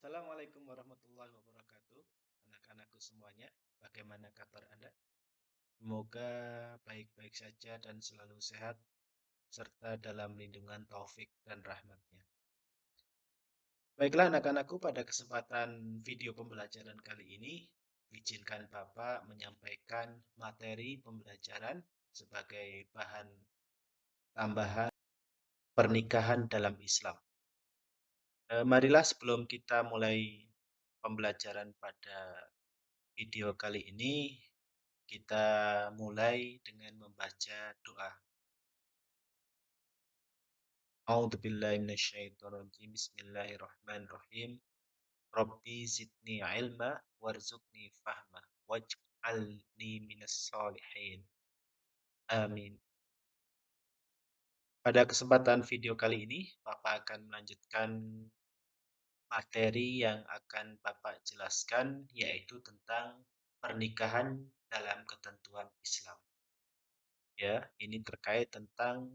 Assalamualaikum warahmatullahi wabarakatuh. Anak-anakku semuanya, bagaimana kabar Anda? Semoga baik-baik saja dan selalu sehat, serta dalam lindungan taufik dan rahmatnya. Baiklah anak-anakku, pada kesempatan video pembelajaran kali ini, izinkan Bapak menyampaikan materi pembelajaran sebagai bahan tambahan pernikahan dalam Islam. Marilah sebelum kita mulai pembelajaran pada video kali ini, kita mulai dengan membaca doa. A'udzubillahi minasyaitonirrajim. Bismillahirrahmanirrahim. Rabbi zidni ilma warzuqni fahma waj'alni minas solihin. Amin. Pada kesempatan video kali ini, Bapak akan melanjutkan materi yang akan Bapak jelaskan, yaitu tentang pernikahan dalam ketentuan Islam. Ya, ini terkait tentang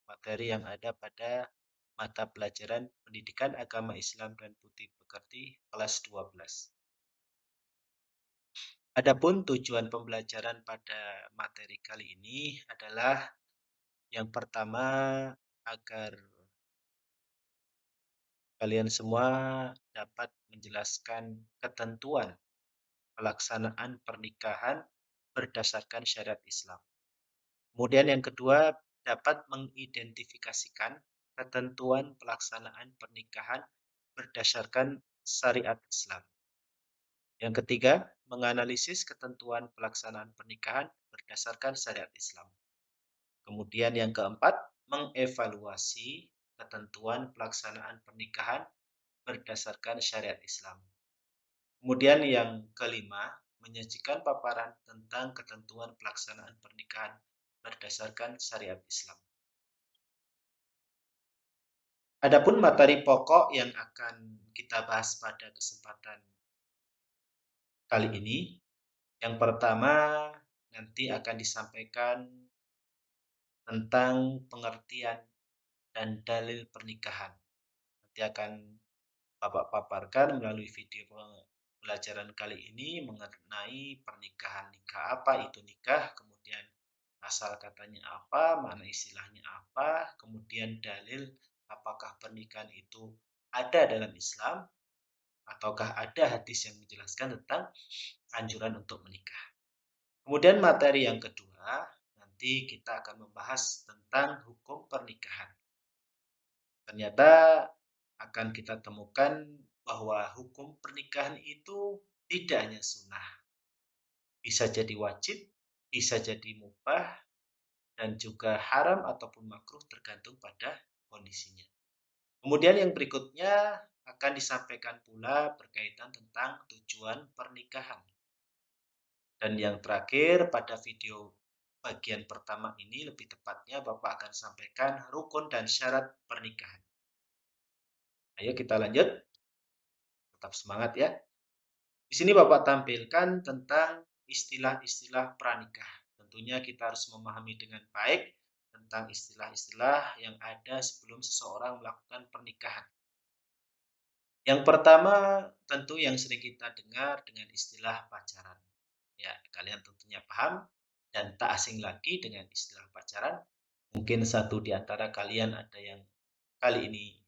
materi yang ada pada mata pelajaran Pendidikan Agama Islam dan Budi Pekerti kelas 12. Adapun tujuan pembelajaran pada materi kali ini adalah yang pertama, agar kalian semua dapat menjelaskan ketentuan pelaksanaan pernikahan berdasarkan syariat Islam. Kemudian yang kedua, dapat mengidentifikasikan ketentuan pelaksanaan pernikahan berdasarkan syariat Islam. Yang ketiga, menganalisis ketentuan pelaksanaan pernikahan berdasarkan syariat Islam. Kemudian yang keempat, mengevaluasi ketentuan pelaksanaan pernikahan berdasarkan syariat Islam. Kemudian yang kelima, menyajikan paparan tentang ketentuan pelaksanaan pernikahan berdasarkan syariat Islam. Adapun materi pokok yang akan kita bahas pada kesempatan kali ini, yang pertama nanti akan disampaikan tentang pengertian dan dalil pernikahan. Nanti akan Bapak paparkan melalui video pembelajaran kali ini mengenai pernikahan. Nikah, apa itu nikah, kemudian asal katanya apa, makna istilahnya apa, kemudian dalil apakah pernikahan itu ada dalam Islam, ataukah ada hadis yang menjelaskan tentang anjuran untuk menikah. Kemudian materi yang kedua, nanti kita akan membahas tentang hukum pernikahan. Ternyata akan kita temukan bahwa hukum pernikahan itu tidak hanya sunnah, bisa jadi wajib, bisa jadi mubah, dan juga haram ataupun makruh tergantung pada kondisinya. Kemudian yang berikutnya akan disampaikan pula berkaitan tentang tujuan pernikahan. Dan yang terakhir pada video bagian pertama ini, lebih tepatnya Bapak akan sampaikan rukun dan syarat pernikahan. Ayo kita lanjut. Tetap semangat ya. Di sini Bapak tampilkan tentang istilah-istilah pranikah. Tentunya kita harus memahami dengan baik tentang istilah-istilah yang ada sebelum seseorang melakukan pernikahan. Yang pertama, tentu yang sering kita dengar dengan istilah pacaran. Ya, kalian tentunya paham dan tak asing lagi dengan istilah pacaran. Mungkin satu di antara kalian ada yang kali ini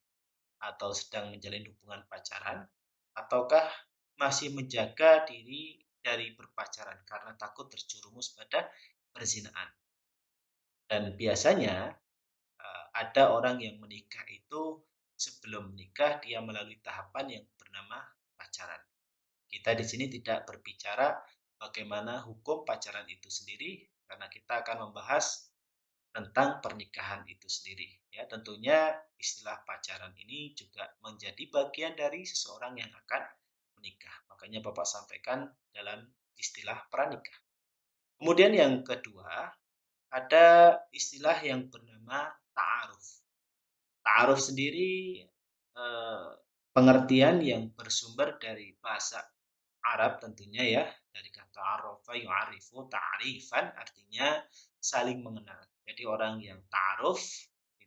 atau sedang menjalin hubungan pacaran, ataukah masih menjaga diri dari berpacaran karena takut terjerumus pada perzinahan. Dan biasanya ada orang yang menikah itu sebelum menikah dia melalui tahapan yang bernama pacaran. Kita di sini tidak berbicara bagaimana hukum pacaran itu sendiri karena kita akan membahas tentang pernikahan itu sendiri. Ya, tentunya istilah pacaran ini juga menjadi bagian dari seseorang yang akan menikah. Makanya Bapak sampaikan dalam istilah pranikah. Kemudian yang kedua, ada istilah yang bernama ta'aruf. Ta'aruf sendiri eh, pengertian yang bersumber dari bahasa Arab tentunya ya, dari kata arafa yu'arifu ta'rifan, artinya saling mengenal. Jadi orang yang ta'aruf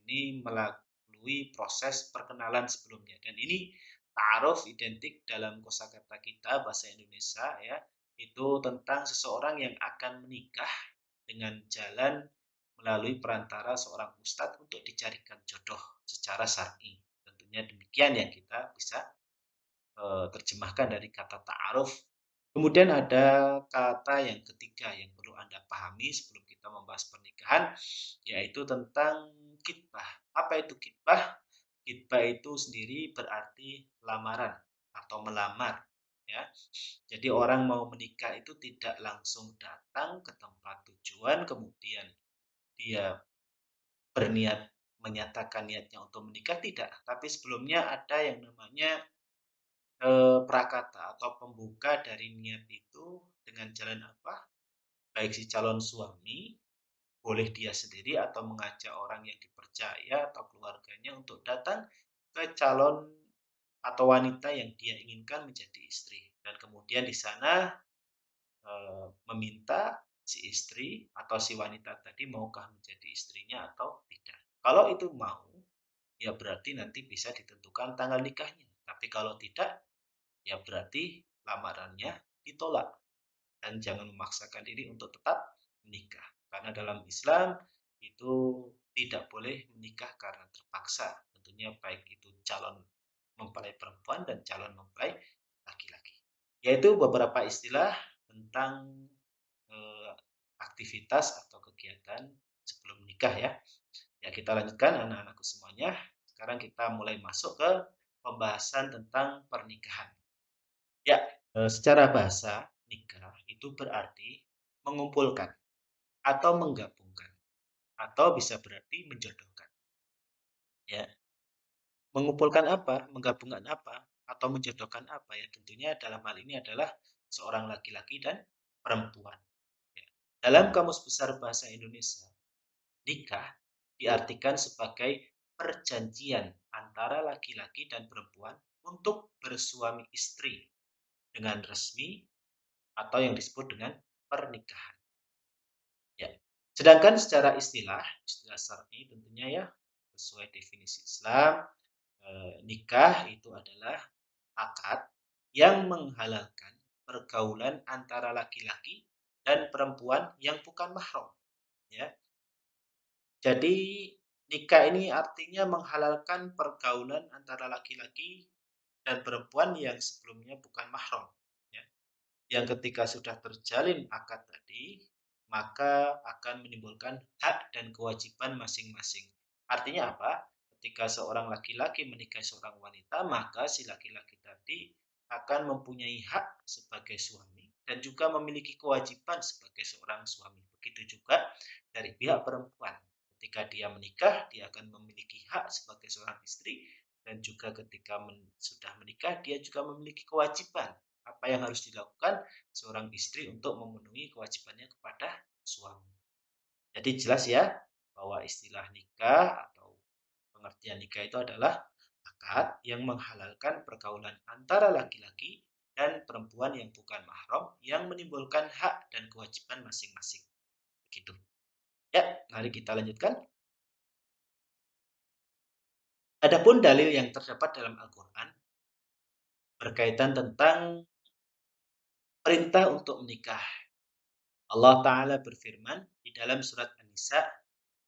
ini melalui proses perkenalan sebelumnya, dan ini ta'aruf identik dalam kosakata kita bahasa Indonesia ya, itu tentang seseorang yang akan menikah dengan jalan melalui perantara seorang ustadz untuk dicarikan jodoh secara syar'i. Tentunya demikian yang kita bisa terjemahkan dari kata ta'aruf. Kemudian ada kata yang ketiga yang perlu Anda pahami sebelum kita membahas pernikahan, yaitu tentang khitbah. Apa itu khitbah? Khitbah itu sendiri berarti lamaran atau melamar, ya. Jadi orang mau menikah itu tidak langsung datang ke tempat tujuan kemudian dia berniat menyatakan niatnya untuk menikah, tidak. Tapi sebelumnya ada yang namanya prakata atau pembuka dari niat itu dengan jalan apa? Baik si calon suami, boleh dia sendiri atau mengajak orang yang dipercaya atau keluarganya untuk datang ke calon atau wanita yang dia inginkan menjadi istri. Dan kemudian di sana meminta si istri atau si wanita tadi maukah menjadi istrinya atau tidak. Kalau itu mau, ya berarti nanti bisa ditentukan tanggal nikahnya. Tapi kalau tidak, ya berarti lamarannya ditolak dan jangan memaksakan diri untuk tetap menikah. Karena dalam Islam itu tidak boleh menikah karena terpaksa. Tentunya baik itu calon mempelai perempuan dan calon mempelai laki-laki. Yaitu beberapa istilah tentang eh, aktivitas atau kegiatan sebelum menikah ya. Ya kita lanjutkan anak-anakku semuanya. Sekarang kita mulai masuk ke pembahasan tentang pernikahan. Ya, secara bahasa nikah itu berarti mengumpulkan atau menggabungkan atau bisa berarti menjodohkan. Ya, mengumpulkan apa, menggabungkan apa, atau menjodohkan apa ya tentunya dalam hal ini adalah seorang laki-laki dan perempuan. Ya. Dalam Kamus Besar Bahasa Indonesia, nikah diartikan sebagai perjanjian antara laki-laki dan perempuan untuk bersuami istri dengan resmi atau yang disebut dengan pernikahan. Ya. Sedangkan secara istilah syar'i tentunya ya sesuai definisi Islam, nikah itu adalah akad yang menghalalkan pergaulan antara laki-laki dan perempuan yang bukan mahram, ya. Jadi nikah ini artinya menghalalkan pergaulan antara laki-laki dan perempuan yang sebelumnya bukan mahram, ya. Yang ketika sudah terjalin akad tadi, maka akan menimbulkan hak dan kewajiban masing-masing. Artinya apa? Ketika seorang laki-laki menikahi seorang wanita, maka si laki-laki tadi akan mempunyai hak sebagai suami dan juga memiliki kewajiban sebagai seorang suami. Begitu juga dari pihak perempuan. Ketika dia menikah, dia akan memiliki hak sebagai seorang istri dan juga ketika sudah menikah, dia juga memiliki kewajiban apa yang harus dilakukan seorang istri untuk memenuhi kewajibannya kepada suami. Jadi jelas ya bahwa istilah nikah atau pengertian nikah itu adalah akad yang menghalalkan pergaulan antara laki-laki dan perempuan yang bukan mahram yang menimbulkan hak dan kewajiban masing-masing. Begitu. Ya, mari kita lanjutkan. Adapun dalil yang terdapat dalam Al-Quran berkaitan tentang perintah untuk menikah. Allah Ta'ala berfirman di dalam surat An-Nisa,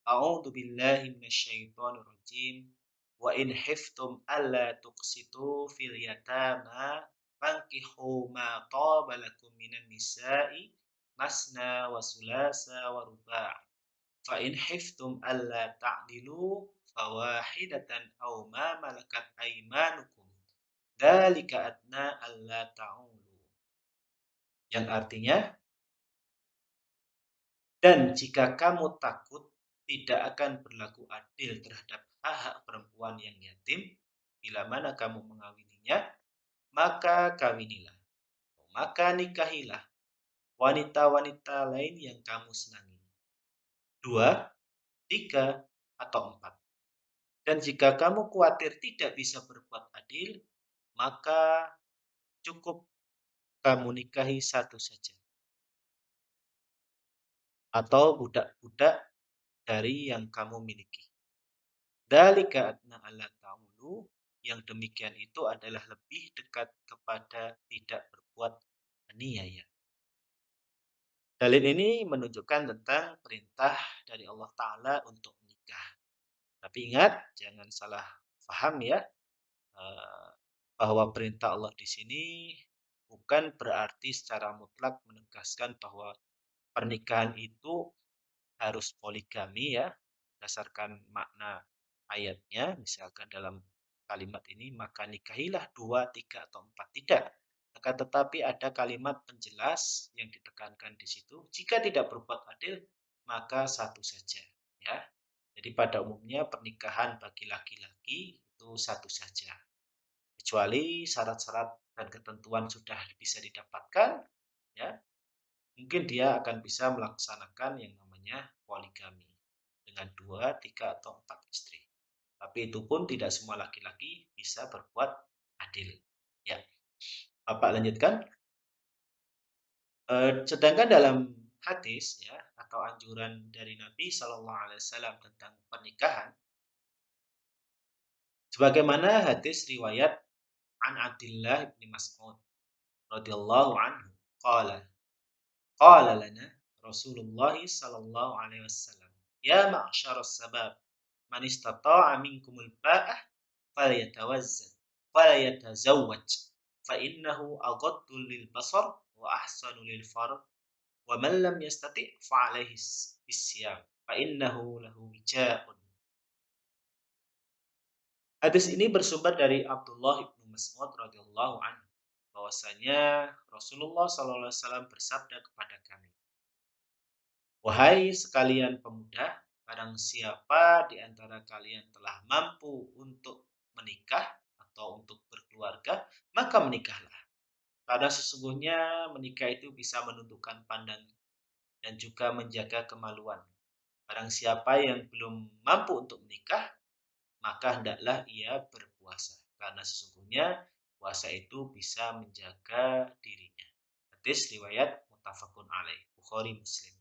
A'udzu billahi minasyaitonir rajim. Wa in hiftum alla tuqsitu fil yatama fankihu ma taba lakum minan nisa'i masna wa sulasa wa ruba'. Fa in hiftum alla ta'dilu fawahidatan aw ma malakat aymanukum. Dzalika adna alla ta'ulu. Yang artinya, dan jika kamu takut tidak akan berlaku adil terhadap hak-hak perempuan yang yatim, bila mana kamu mengawininya, maka kawinilah. Maka nikahilah wanita-wanita lain yang kamu senangi. 2, 3, atau 4. Dan jika kamu khawatir tidak bisa berbuat adil, maka cukup kamu nikahi satu saja. Atau budak-budak dari yang kamu miliki. Dzalika adna alla ta'ulu, yang demikian itu adalah lebih dekat kepada tidak berbuat aniaya. Dalil ini menunjukkan tentang perintah dari Allah Ta'ala untuk menikah. Tapi ingat, jangan salah paham ya, eh, bahwa perintah Allah di sini bukan berarti secara mutlak menegaskan bahwa pernikahan itu harus poligami ya, berdasarkan makna ayatnya, misalkan dalam kalimat ini, maka nikahilah 2, 3, atau 4. Tidak. Akan tetapi ada kalimat penjelas yang ditekankan di situ. Jika tidak berbuat adil, maka satu saja. Ya. Jadi pada umumnya pernikahan bagi laki-laki itu satu saja. Kecuali syarat-syarat dan ketentuan sudah bisa didapatkan, ya, mungkin dia akan bisa melaksanakan yang namanya poligami dengan 2, 3, atau 4 istri. Tapi itu pun tidak semua laki-laki bisa berbuat adil. Ya, Bapak lanjutkan. Sedangkan dalam hadis ya atau anjuran dari Nabi Shallallahu Alaihi Wasallam tentang pernikahan, sebagaimana hadis riwayat an Abdullah bin Mas'ud radhiyallahu anhu, qala qala lana Rasulullah sallallahu alaihi wasallam, ya ma'syaras sabab, man istata'a minkumul ba'ah falyatawazzal falyatazawwaj fa innahu aghaddu lil basar wa ahsanu lil farj wa man lam yastati' fa alaihi bisyam fa innahu lahu wijaa'un. Hadis ini bersumber dari Abdullah bin Mas'ud radhiyallahu anhu bahwasanya Rasulullah sallallahu alaihi wasallam bersabda kepada kami, wahai sekalian pemuda, barang siapa di antara kalian telah mampu untuk menikah atau untuk berkeluarga, maka menikahlah. Karena sesungguhnya menikah itu bisa menundukkan pandang dan juga menjaga kemaluan. Barang siapa yang belum mampu untuk menikah, maka hendaklah ia berpuasa. Karena sesungguhnya puasa itu bisa menjaga dirinya. Hadis riwayat muttafaqun alaih, Bukhari Muslim.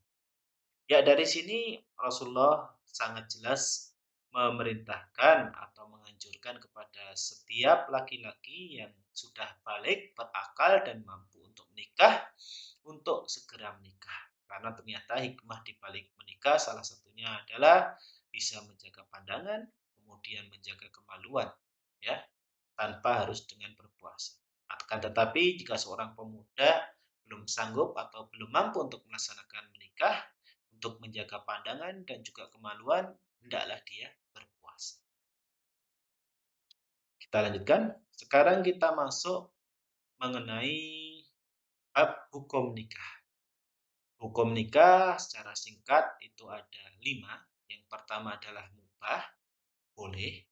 Ya, dari sini Rasulullah sangat jelas memerintahkan atau menganjurkan kepada setiap laki-laki yang sudah balik, berakal, dan mampu untuk menikah, untuk segera menikah. Karena ternyata hikmah di balik menikah salah satunya adalah bisa menjaga pandangan, kemudian menjaga kemaluan, ya, tanpa harus dengan berpuasa. Akan tetapi jika seorang pemuda belum sanggup atau belum mampu untuk melaksanakan menikah, untuk menjaga pandangan dan juga kemaluan, hendaklah dia berpuasa. Kita lanjutkan. Sekarang kita masuk mengenai bab hukum nikah. Hukum nikah secara singkat itu ada 5. Yang pertama adalah mubah, boleh.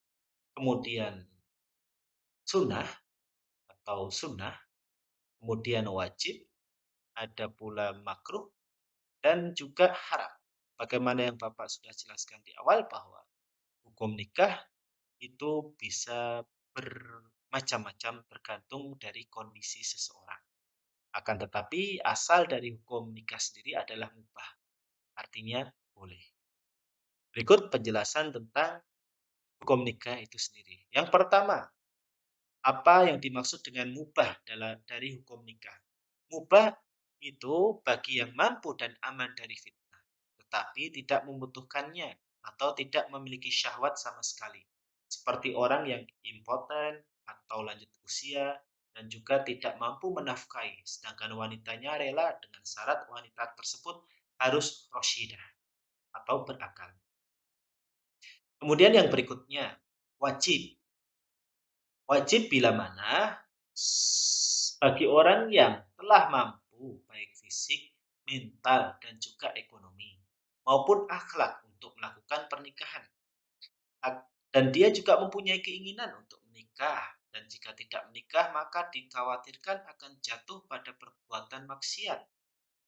Kemudian sunnah atau sunnah. Kemudian wajib, ada pula makruh, dan juga haram. Bagaimana yang Bapak sudah jelaskan di awal bahwa hukum nikah itu bisa bermacam-macam tergantung dari kondisi seseorang. Akan tetapi asal dari hukum nikah sendiri adalah mubah, artinya boleh. Berikut penjelasan tentang hukum nikah itu sendiri. Yang pertama, apa yang dimaksud dengan mubah dari hukum nikah? Mubah itu bagi yang mampu dan aman dari fitnah, tetapi tidak membutuhkannya atau tidak memiliki syahwat sama sekali. Seperti orang yang impoten atau lanjut usia dan juga tidak mampu menafkahi, sedangkan wanitanya rela dengan syarat wanita tersebut harus rosyidah atau berakal. Kemudian yang berikutnya, wajib. Wajib bila mana bagi orang yang telah mampu baik fisik, mental, dan juga ekonomi maupun akhlak untuk melakukan pernikahan. Dan dia juga mempunyai keinginan untuk menikah. Dan jika tidak menikah, maka dikhawatirkan akan jatuh pada perbuatan maksiat.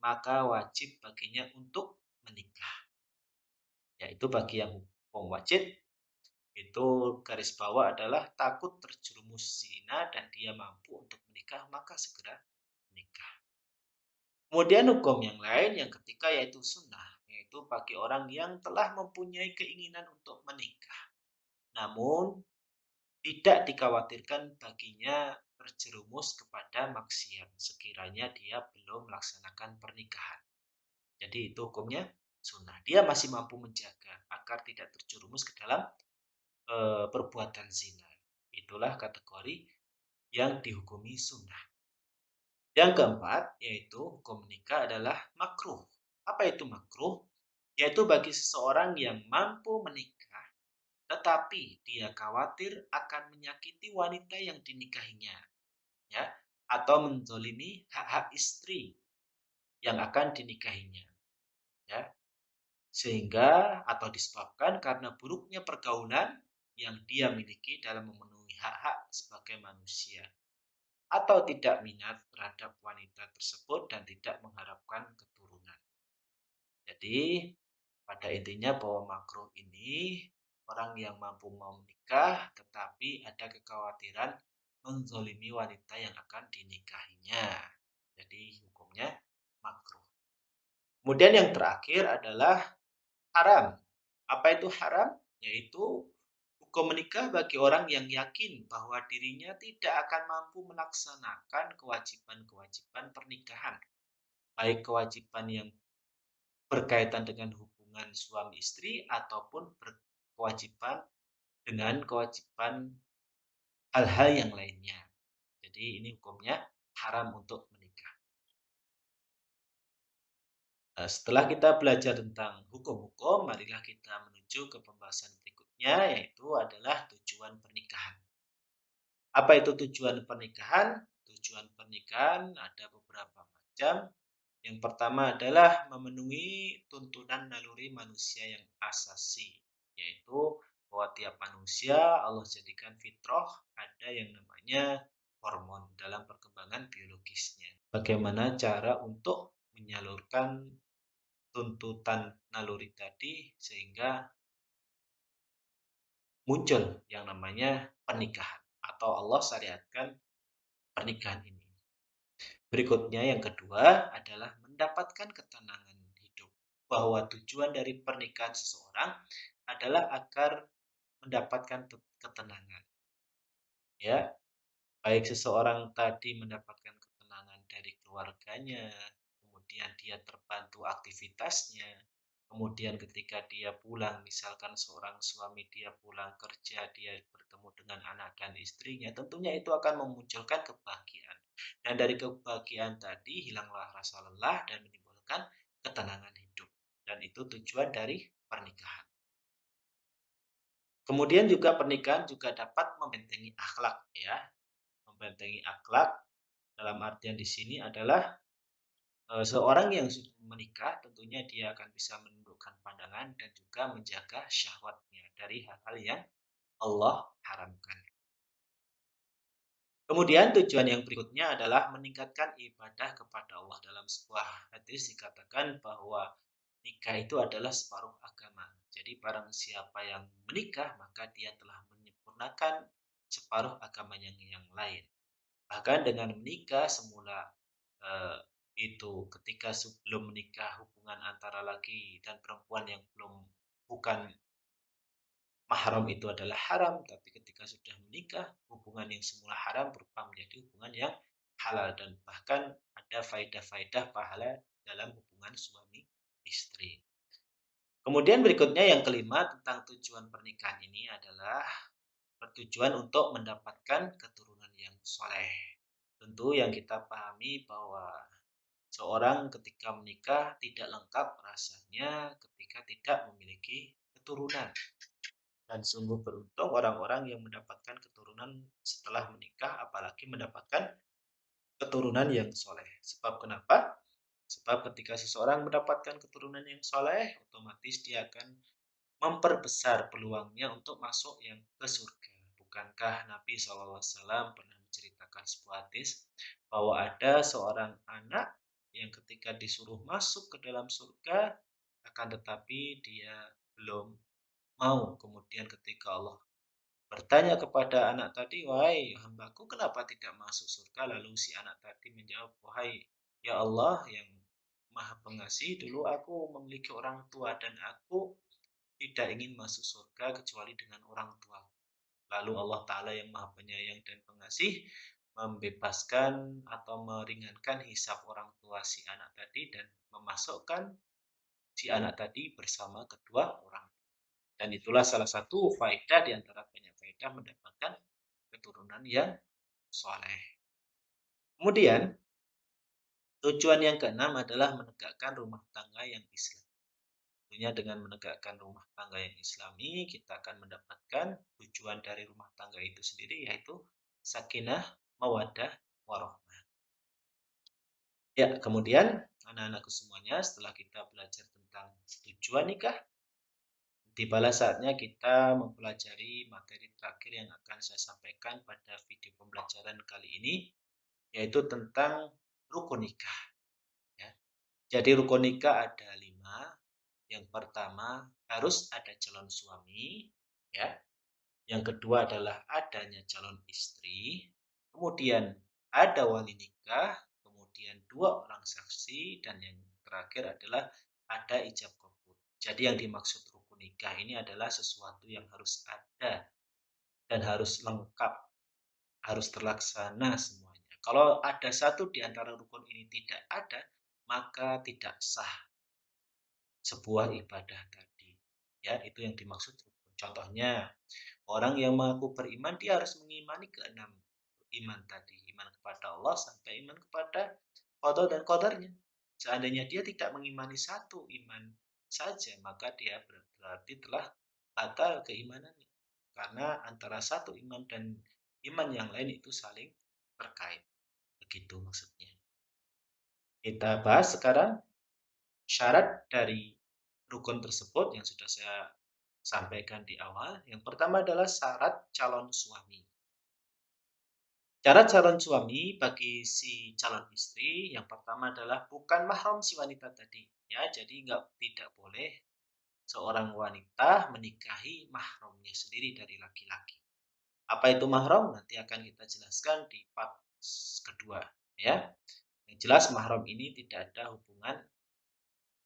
Maka wajib baginya untuk menikah. Yaitu bagi yang hukum wajib, itu garis bawah adalah takut terjerumus zina dan dia mampu untuk menikah, maka segera menikah. Kemudian hukum yang lain yang ketiga yaitu sunnah, yaitu bagi orang yang telah mempunyai keinginan untuk menikah, namun tidak dikhawatirkan baginya terjerumus kepada maksiat sekiranya dia belum melaksanakan pernikahan. Jadi itu hukumnya sunnah. Dia masih mampu menjaga agar tidak terjerumus ke dalam perbuatan zina. Itulah kategori yang dihukumi sunnah. Yang keempat, yaitu hukum menikah adalah makruh. Apa itu makruh? Yaitu bagi seseorang yang mampu menikah, tetapi dia khawatir akan menyakiti wanita yang dinikahinya, ya, atau menzolimi hak-hak istri yang akan dinikahinya, ya, sehingga atau disebabkan karena buruknya pergaulan yang dia miliki dalam memenuhi hak-hak sebagai manusia, atau tidak minat terhadap wanita tersebut dan tidak mengharapkan keturunan. Jadi, pada intinya bahwa makruh ini orang yang mampu mau menikah tetapi ada kekhawatiran menzolimi wanita yang akan dinikahinya. Jadi hukumnya makruh. Kemudian yang terakhir adalah haram. Apa itu haram? Yaitu hukum menikah bagi orang yang yakin bahwa dirinya tidak akan mampu melaksanakan kewajiban-kewajiban pernikahan, baik kewajiban yang berkaitan dengan hubungan suami istri ataupun berkewajiban dengan kewajiban hal-hal yang lainnya. Jadi ini hukumnya haram untuk menikah. Setelah kita belajar tentang hukum-hukum, marilah kita menuju ke pembahasan berikutnya, yaitu adalah tujuan pernikahan. Apa itu tujuan pernikahan? Tujuan pernikahan ada beberapa macam. Yang pertama adalah memenuhi tuntunan naluri manusia yang asasi, yaitu bahwa tiap manusia Allah jadikan fitrah ada yang namanya hormon dalam perkembangan biologisnya. Bagaimana cara untuk menyalurkan tuntutan naluri tadi sehingga muncul yang namanya pernikahan atau Allah syariatkan pernikahan ini. Berikutnya yang kedua adalah mendapatkan ketenangan hidup. Bahwa tujuan dari pernikahan seseorang adalah agar mendapatkan ketenangan. Ya, baik seseorang tadi mendapatkan ketenangan dari keluarganya, kemudian dia terbantu aktivitasnya, kemudian ketika dia pulang, misalkan seorang suami dia pulang kerja, dia bertemu dengan anak dan istrinya, tentunya itu akan memunculkan kebahagiaan. Dan dari kebahagiaan tadi hilanglah rasa lelah dan menimbulkan ketenangan hidup. Dan itu tujuan dari pernikahan. Kemudian juga pernikahan juga dapat membentengi akhlak, ya. Membentengi akhlak dalam artian di sini adalah seorang yang sudah menikah tentunya dia akan bisa menundukkan pandangan dan juga menjaga syahwatnya dari hal-hal yang Allah haramkan. Kemudian tujuan yang berikutnya adalah meningkatkan ibadah kepada Allah. Dalam sebuah hadis dikatakan bahwa nikah itu adalah separuh agama. Jadi barang siapa yang menikah maka dia telah menyempurnakan separuh agama yang lain. Bahkan dengan menikah semula itu ketika sebelum menikah hubungan antara laki dan perempuan yang belum bukan mahram itu adalah haram, tapi ketika sudah menikah hubungan yang semula haram berubah menjadi hubungan yang halal dan bahkan ada faedah-faedah pahala dalam hubungan suami istri. Kemudian berikutnya yang kelima tentang tujuan pernikahan ini adalah bertujuan untuk mendapatkan keturunan yang soleh. Tentu yang kita pahami bahwa seorang ketika menikah tidak lengkap rasanya ketika tidak memiliki keturunan. Dan sungguh beruntung orang-orang yang mendapatkan keturunan setelah menikah, apalagi mendapatkan keturunan yang soleh. Sebab kenapa? Sebab ketika seseorang mendapatkan keturunan yang soleh, otomatis dia akan memperbesar peluangnya untuk masuk yang ke surga. Bukankah Nabi SAW pernah menceritakan sebuah hadis bahwa ada seorang anak yang ketika disuruh masuk ke dalam surga, akan tetapi dia belum mau. Kemudian ketika Allah bertanya kepada anak tadi, "Wahai hambaku, kenapa tidak masuk surga?" Lalu si anak tadi menjawab, "Wahai ya Allah yang Maha Pengasih, dulu aku memiliki orang tua dan aku tidak ingin masuk surga kecuali dengan orang tua. Lalu Allah Ta'ala yang Maha Penyayang dan Pengasih membebaskan atau meringankan hisab orang tua si anak tadi dan memasukkan si anak tadi bersama kedua orang. Dan itulah salah satu faedah di antara banyak faedah mendapatkan keturunan yang soleh. Kemudian, tujuan yang keenam adalah menegakkan rumah tangga yang Islam. Tentunya dengan menegakkan rumah tangga yang Islami, kita akan mendapatkan tujuan dari rumah tangga itu sendiri, yaitu sakinah, mawaddah, warahmah. Ya, kemudian anak-anakku semuanya, setelah kita belajar tentang tujuan nikah, tibalah saatnya kita mempelajari materi terakhir yang akan saya sampaikan pada video pembelajaran kali ini, yaitu tentang rukun nikah. Ya. Jadi rukun nikah ada 5. Yang pertama, harus ada calon suami, ya. Yang kedua adalah adanya calon istri. Kemudian ada wali nikah, kemudian 2 orang saksi, dan yang terakhir adalah ada ijab kabul. Jadi yang dimaksud rukun nikah ini adalah sesuatu yang harus ada dan harus lengkap, harus terlaksana semuanya. Kalau ada satu di antara rukun ini tidak ada, maka tidak sah sebuah ibadah tadi. Ya, itu yang dimaksud rukun. Contohnya, orang yang mengaku beriman, dia harus mengimani keenam iman tadi. Iman kepada Allah sampai iman kepada qada dan qadarnya. Seandainya dia tidak mengimani satu iman saja, maka dia berarti telah batal keimanannya. Karena antara satu iman dan iman yang lain itu saling terkait. Begitu maksudnya. Kita bahas sekarang syarat dari rukun tersebut yang sudah saya sampaikan di awal. Yang pertama adalah syarat calon suami. Syarat calon suami bagi si calon istri yang pertama adalah bukan mahram si wanita tadi. Ya, jadi tidak boleh seorang wanita menikahi mahramnya sendiri dari laki-laki. Apa itu mahram? Nanti akan kita jelaskan di part kedua. Ya, yang jelas mahram ini tidak ada hubungan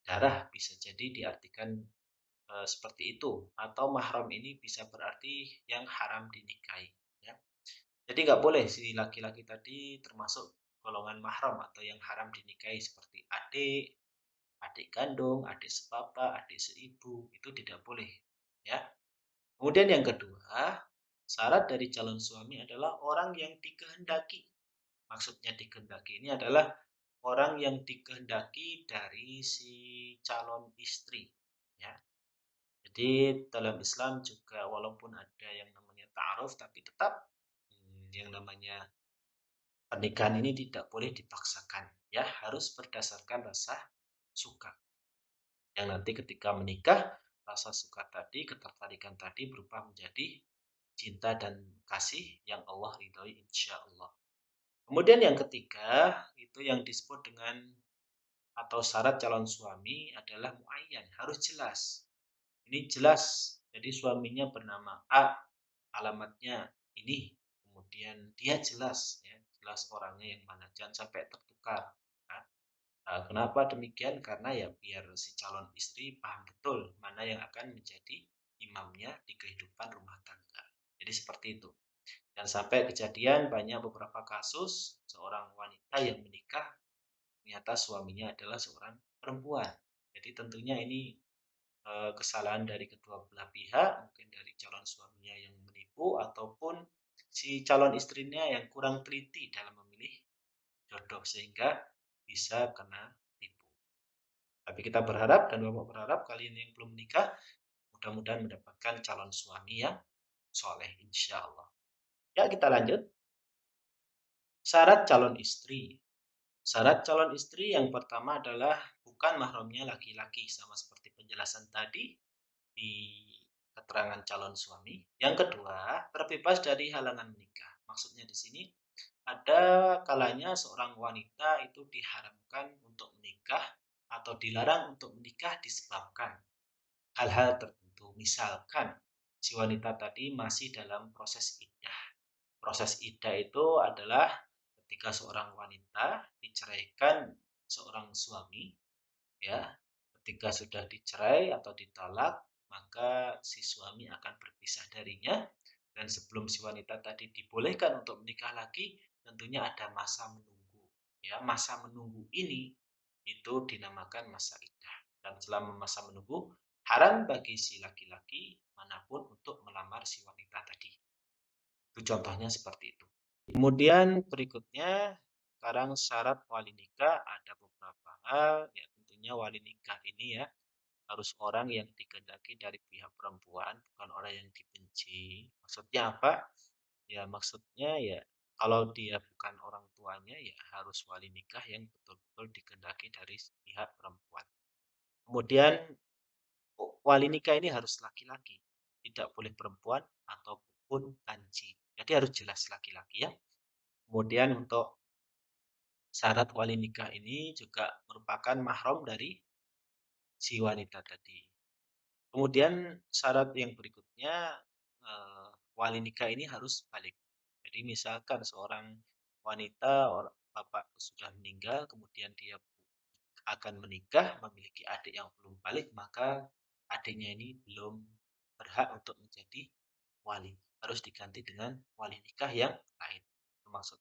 darah, bisa jadi diartikan seperti itu, atau mahram ini bisa berarti yang haram dinikahi. Ya. Jadi nggak boleh si laki-laki tadi termasuk golongan mahram atau yang haram dinikahi seperti adik, adik kandung, adik sepapa, adik seibu, itu tidak boleh. Ya. Kemudian yang kedua, syarat dari calon suami adalah orang yang dikehendaki. Maksudnya dikehendaki ini adalah orang yang dikehendaki dari si calon istri. Ya. Jadi dalam Islam juga walaupun ada yang namanya ta'aruf, tapi tetap yang namanya pernikahan ini tidak boleh dipaksakan, ya harus berdasarkan rasa suka. Yang nanti ketika menikah, rasa suka tadi, ketertarikan tadi berubah menjadi cinta dan kasih yang Allah ridhoi insya Allah. Kemudian yang ketiga, itu yang disebut dengan atau syarat calon suami adalah muayyan, harus jelas. Ini jelas, jadi suaminya bernama A, alamatnya ini, kemudian dia jelas, ya, jelas orangnya yang mana, jangan sampai tertukar. Nah, kenapa demikian? Karena ya biar si calon istri paham betul mana yang akan menjadi imamnya di kehidupan rumah tangga. Jadi seperti itu. Dan sampai kejadian banyak beberapa kasus seorang wanita yang menikah ternyata suaminya adalah seorang perempuan. Jadi tentunya ini kesalahan dari kedua belah pihak, mungkin dari calon suaminya yang menipu ataupun si calon istrinya yang kurang teliti dalam memilih jodoh sehingga bisa kena tipu. Tapi kita berharap dan Bapak berharap kalian yang belum menikah mudah-mudahan mendapatkan calon suami yang soleh insya Allah. Ya kita lanjut. Syarat calon istri. Syarat calon istri yang pertama adalah bukan mahramnya laki-laki sama seperti penjelasan tadi di keterangan calon suami. Yang kedua, terbebas dari halangan menikah. Maksudnya di sini ada kalanya seorang wanita itu diharamkan untuk menikah atau dilarang untuk menikah disebabkan hal-hal tertentu. Misalkan si wanita tadi masih dalam proses iddah. Proses iddah itu adalah ketika seorang wanita diceraikan seorang suami, ya, ketika sudah dicerai atau ditolak, maka si suami akan berpisah darinya Dan sebelum si wanita tadi dibolehkan untuk menikah lagi, tentunya ada masa menunggu. Ya, masa menunggu ini itu dinamakan masa iddah. Dan selama masa menunggu, haram bagi si laki-laki manapun untuk melamar si wanita tadi. Itu contohnya seperti itu. Kemudian berikutnya, sekarang syarat wali nikah ada beberapa hal, ya tentunya wali nikah ini ya harus orang yang dikehendaki dari pihak perempuan, bukan orang yang dibenci. Maksudnya apa? Ya maksudnya ya kalau dia bukan orang tuanya ya harus wali nikah yang betul-betul dikehendaki dari pihak perempuan. Kemudian wali nikah ini harus laki-laki, tidak boleh perempuan ataupun kanji. Jadi harus jelas laki-laki ya. Kemudian untuk syarat wali nikah ini juga merupakan mahram dari si wanita tadi. Kemudian syarat yang berikutnya, wali nikah ini harus balik. Jadi misalkan seorang wanita, bapak sudah meninggal, kemudian dia akan menikah, memiliki adik yang belum balik, maka adiknya ini belum berhak untuk menjadi wali. Harus diganti dengan wali nikah yang lain. Itu maksud.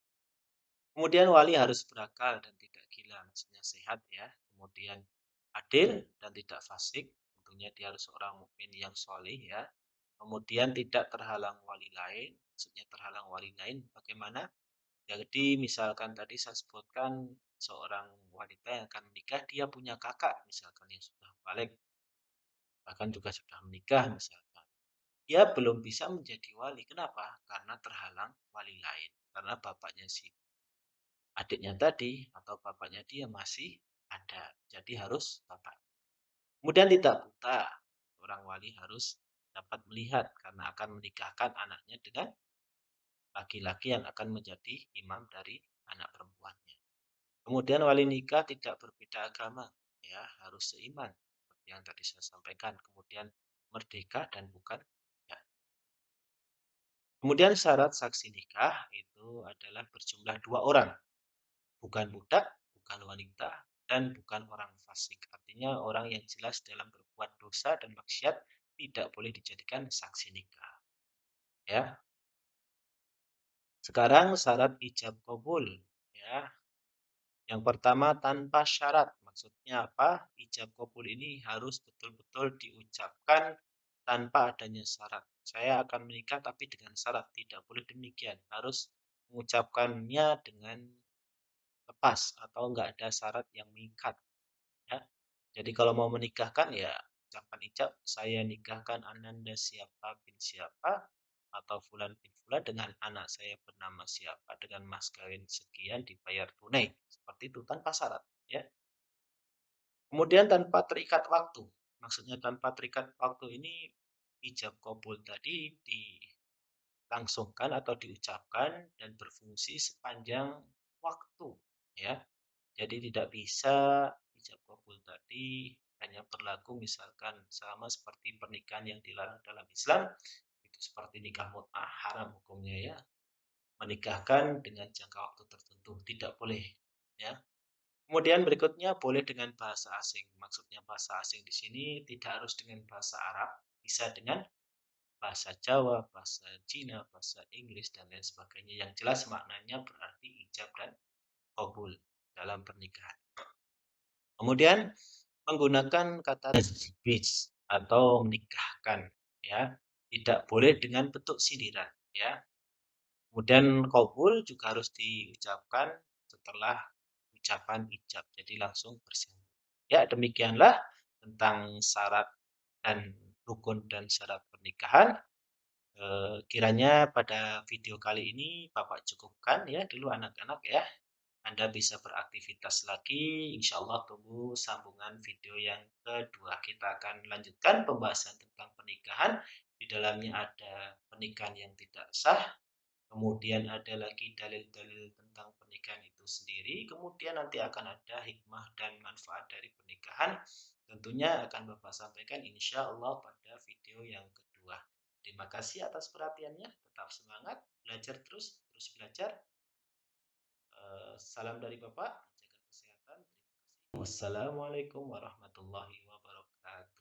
Kemudian wali harus berakal dan tidak gila, maksudnya sehat ya. Kemudian adil dan tidak fasik, tentunya dia harus seorang mukmin yang soleh ya. Kemudian tidak terhalang wali lain, maksudnya terhalang wali lain bagaimana? Jadi misalkan tadi saya sebutkan seorang wanita yang akan menikah, dia punya kakak misalkan yang sudah balik, bahkan juga sudah menikah misalkan. Dia belum bisa menjadi wali. Kenapa? Karena terhalang wali lain. Karena bapaknya si adiknya tadi atau bapaknya dia masih ada. Jadi harus bapak. Kemudian tidak buta. Orang wali harus dapat melihat karena akan menikahkan anaknya dengan laki-laki yang akan menjadi imam dari anak perempuannya. Kemudian wali nikah tidak berbeda agama, ya harus seiman seperti yang tadi saya sampaikan. Kemudian merdeka dan bukan ya. Kemudian syarat saksi nikah itu adalah berjumlah 2 orang, bukan budak, bukan wanita, dan bukan orang fasik. Artinya orang yang jelas dalam berbuat dosa dan maksiat tidak boleh dijadikan saksi nikah. Ya. Sekarang syarat ijab kabul. Ya. Yang pertama tanpa syarat. Maksudnya apa? Ijab kabul ini harus betul-betul diucapkan tanpa adanya syarat. Saya akan menikah tapi dengan syarat. Tidak boleh demikian. Harus mengucapkannya dengan lepas atau enggak ada syarat yang mengikat. Ya. Jadi kalau mau menikahkan ya ucapan ijab, saya nikahkan Ananda siapa bin siapa atau Fulan bin Fulan dengan anak saya bernama siapa dengan mas kawin sekian dibayar tunai. Seperti itu tanpa syarat ya. Kemudian tanpa terikat waktu. Maksudnya tanpa terikat waktu ini ijab kabul tadi dilangsungkan atau diucapkan dan berfungsi sepanjang waktu ya. Jadi tidak bisa ijab kabul tadi hanya berlaku misalkan sama seperti pernikahan yang dilarang dalam Islam, itu seperti nikah mut'ah haram hukumnya ya. Menikahkan dengan jangka waktu tertentu tidak boleh ya. Kemudian berikutnya boleh dengan bahasa asing. Maksudnya bahasa asing di sini tidak harus dengan bahasa Arab, bisa dengan bahasa Jawa, bahasa Cina, bahasa Inggris dan lain sebagainya. Yang jelas maknanya berarti ijab dan kabul dalam pernikahan. Kemudian menggunakan kata tazwij atau menikahkan ya. Tidak boleh dengan bentuk sindiran ya. Kemudian kabul juga harus diucapkan setelah ucapan ijab. Jadi langsung bersambung. Ya, demikianlah tentang syarat dan rukun dan syarat pernikahan. Kiranya pada video kali ini Bapak cukupkan ya dulu anak-anak ya. Anda bisa beraktivitas lagi. Insya Allah tunggu sambungan video yang kedua. Kita akan lanjutkan pembahasan tentang pernikahan. Di dalamnya ada pernikahan yang tidak sah. Kemudian ada lagi dalil-dalil tentang pernikahan itu sendiri. Kemudian nanti akan ada hikmah dan manfaat dari pernikahan. Tentunya akan Bapak sampaikan insya Allah pada video yang kedua. Terima kasih atas perhatiannya. Tetap semangat, belajar terus, terus belajar. Salam dari Bapak, jaga kesehatan. Terima kasih. Wassalamualaikum warahmatullahi wabarakatuh.